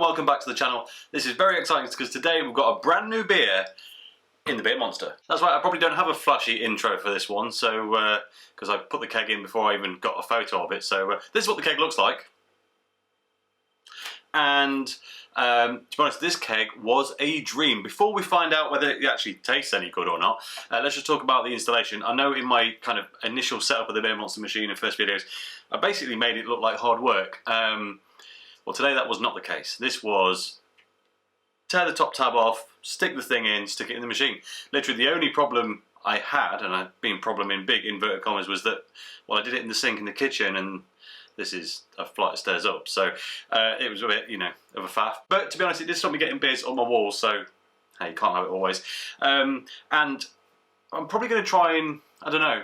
welcome back to the channel. This is very exciting because today we've got a brand new beer in the Beer Monster. That's right, I probably don't have a flashy intro for this one, so because I put the keg in before I even got a photo of it. So this is what the keg looks like. And to be honest, this keg was a dream. Before we find out whether it actually tastes any good or not, let's just talk about the installation. I know in my kind of initial setup of the Beer Monster machine in first videos, I basically made it look like hard work. Well, today that was not the case. This was tear the top tab off, stick the thing in, stick it in the machine. Literally the only problem I had, and I mean problem in big inverted commas, was that, well, I did it in the sink in the kitchen, and this is a flight of stairs up, so it was a bit, you know, of a faff. But to be honest, it did stop me getting beers on my walls, so hey, you can't have it always. And I'm probably going to try and, I don't know,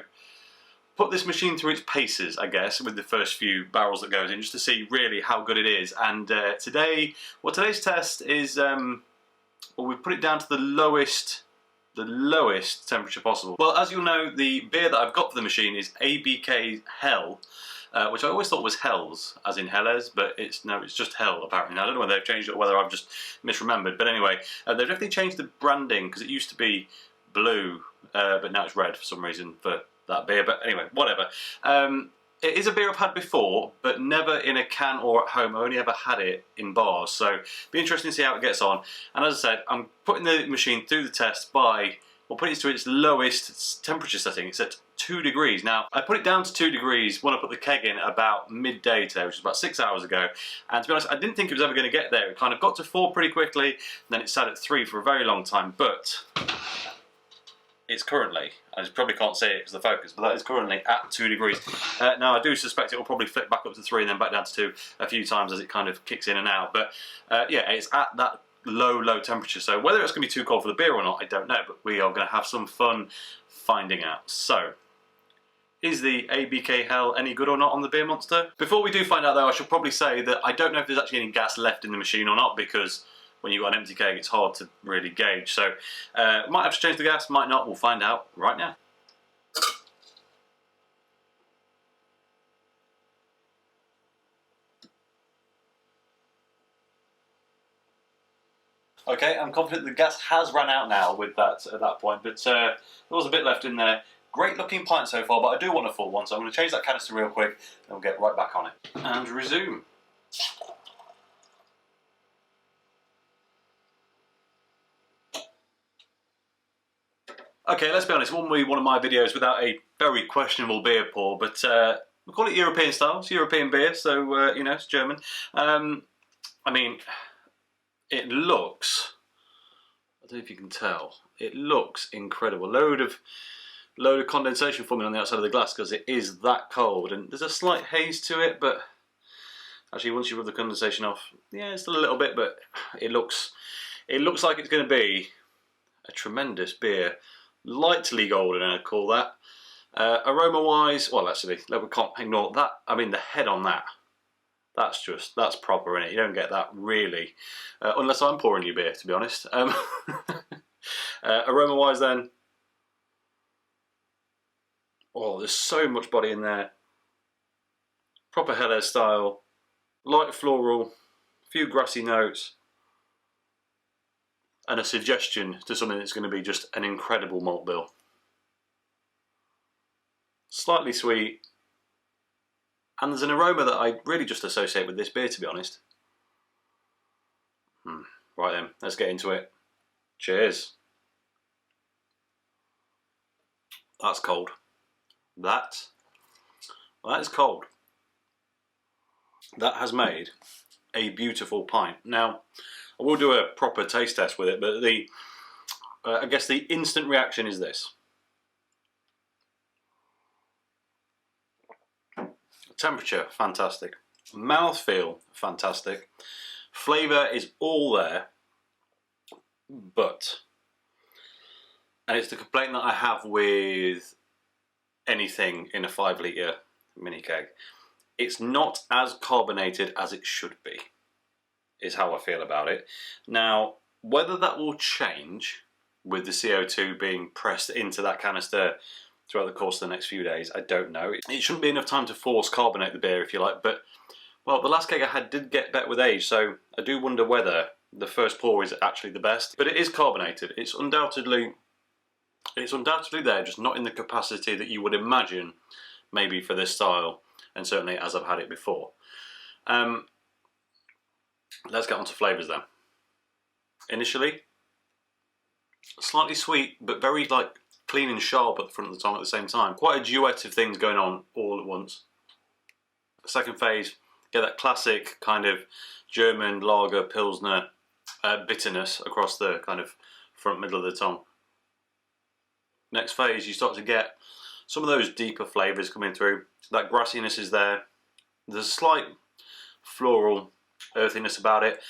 put this machine through its paces, I guess, with the first few barrels that goes in, just to see really how good it is. And today's test is, well, we've put it down to the lowest temperature possible. Well, as you'll know, the beer that I've got for the machine is ABK Hell, which I always thought was Hells, as in Helles, but it's just Hell apparently. Now, I don't know whether they've changed it or whether I've just misremembered, but anyway, they've definitely changed the branding, because it used to be blue, but now it's red for some reason for that beer. But anyway, whatever. It is a beer I've had before, but never in a can or at home. I only ever had it in bars, so be interesting to see how it gets on. And as I said, I'm putting the machine through the test by, well, putting it to its lowest temperature setting. It's at 2 degrees. Now, I put it down to 2 degrees when I put the keg in about midday today, which was about 6 hours ago. And to be honest, I didn't think it was ever going to get there. It kind of got to 4 pretty quickly, and then it sat at 3 for a very long time. But it's currently, I just probably can't see it because of the focus, but that is currently at 2 degrees. Now, I do suspect it will probably flick back up to 3 and then back down to 2 a few times as it kind of kicks in and out. But yeah, it's at that low temperature. So whether it's going to be too cold for the beer or not, I don't know, but we are going to have some fun finding out. So, is the ABK Hell any good or not on the Beer Monster? Before we do find out though, I should probably say that I don't know if there's actually any gas left in the machine or not, because when you've got an empty keg, it's hard to really gauge. So, might have to change the gas, might not. We'll find out right now. Okay, I'm confident the gas has run out now with that at that point, but there was a bit left in there. Great looking pint so far, but I do want a full one, so I'm going to change that canister real quick, and we'll get right back on it. And resume. Okay, let's be honest, it wouldn't be one of my videos without a very questionable beer pour, but we call it European style. It's European beer, so you know, it's German. I mean, it looks, I don't know if you can tell, it looks incredible. Load of condensation forming on the outside of the glass because it is that cold, and there's a slight haze to it, but actually once you rub the condensation off, yeah, it's still a little bit, but it looks like it's going to be a tremendous beer. Lightly golden, I'd call that. Aroma wise, well, actually, we can't ignore that. I mean, the head on that, that's proper, innit? You don't get that really, unless I'm pouring you beer, to be honest. Aroma wise then, oh, there's so much body in there. Proper Helles style, light floral, a few grassy notes, and a suggestion to something that's going to be just an incredible malt bill. Slightly sweet, and there's an aroma that I really just associate with this beer, to be honest. Right then, let's get into it. Cheers. That's cold. That is cold. That has made a beautiful pint. Now, I will do a proper taste test with it, but I guess the instant reaction is this. Temperature, fantastic. Mouthfeel, fantastic. Flavour is all there, but, and it's the complaint that I have with anything in a 5 litre mini keg, it's not as carbonated as it should be, is how I feel about it. Now, whether that will change with the CO2 being pressed into that canister throughout the course of the next few days, I don't know. It shouldn't be enough time to force carbonate the beer, if you like, but Well, the last keg I had did get better with age, so I do wonder whether the first pour is actually the best. But it is carbonated. It's undoubtedly there, just not in the capacity that you would imagine maybe for this style, and certainly as I've had it before. Let's get on to flavours then. Initially, slightly sweet, but very like clean and sharp at the front of the tongue at the same time. Quite a duet of things going on all at once. Second phase, get that classic kind of German lager pilsner bitterness across the kind of front middle of the tongue. Next phase, you start to get some of those deeper flavours coming through. That grassiness is there. There's a slight floral earthiness about it,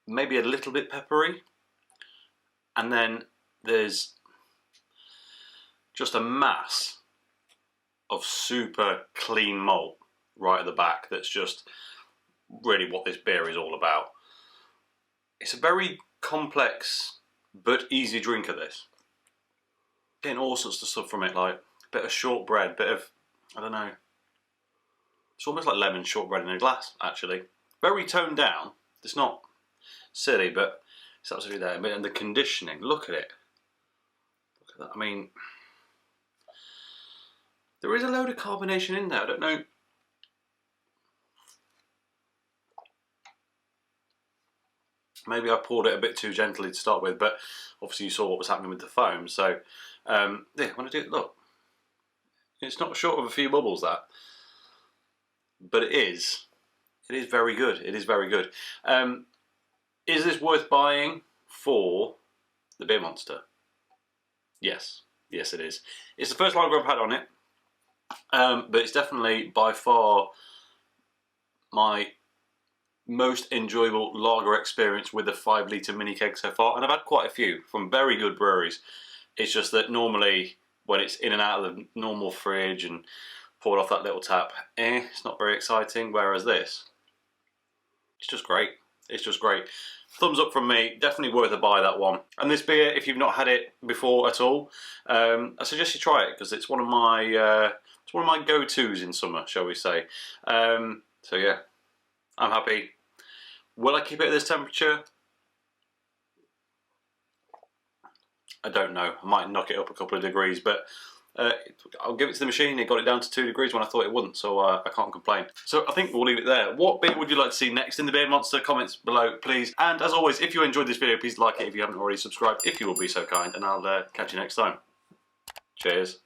maybe a little bit peppery, and then there's just a mass of super clean malt right at the back. That's just really what this beer is all about. It's a very complex but easy drinker, this. Getting all sorts of stuff from it, like a bit of shortbread, bit of, I don't know, it's almost like lemon shortbread in a glass, actually. Very toned down. It's not silly, but it's absolutely there. And the conditioning, look at it. Look at that. I mean, there is a load of carbonation in there. I don't know. Maybe I poured it a bit too gently to start with, but obviously you saw what was happening with the foam. So, yeah, when I do it, look, it's not short of a few bubbles, that. But it is very good. It is very good. Is this worth buying for the Beer Monster? Yes. Yes, it is. It's the first lager I've had on it, but it's definitely by far my most enjoyable lager experience with a 5 litre mini keg so far, and I've had quite a few from very good breweries. It's just that normally when it's in and out of the normal fridge and poured off that little tap, it's not very exciting, whereas this, it's just great. It's just great. Thumbs up from me, definitely worth a buy, that one. And this beer, if you've not had it before at all, I suggest you try it, because it's one of my go-tos in summer, shall we say. So yeah, I'm happy. Will I keep it at this temperature? I don't know. I might knock it up a couple of degrees, but I'll give it to the machine. It got it down to 2 degrees when I thought it wouldn't, so I can't complain. So I think we'll leave it there. What beer would you like to see next in the Beer Monster? Comments below, please. And as always, if you enjoyed this video, please like it if you haven't already subscribed, if you will be so kind, and I'll catch you next time. Cheers.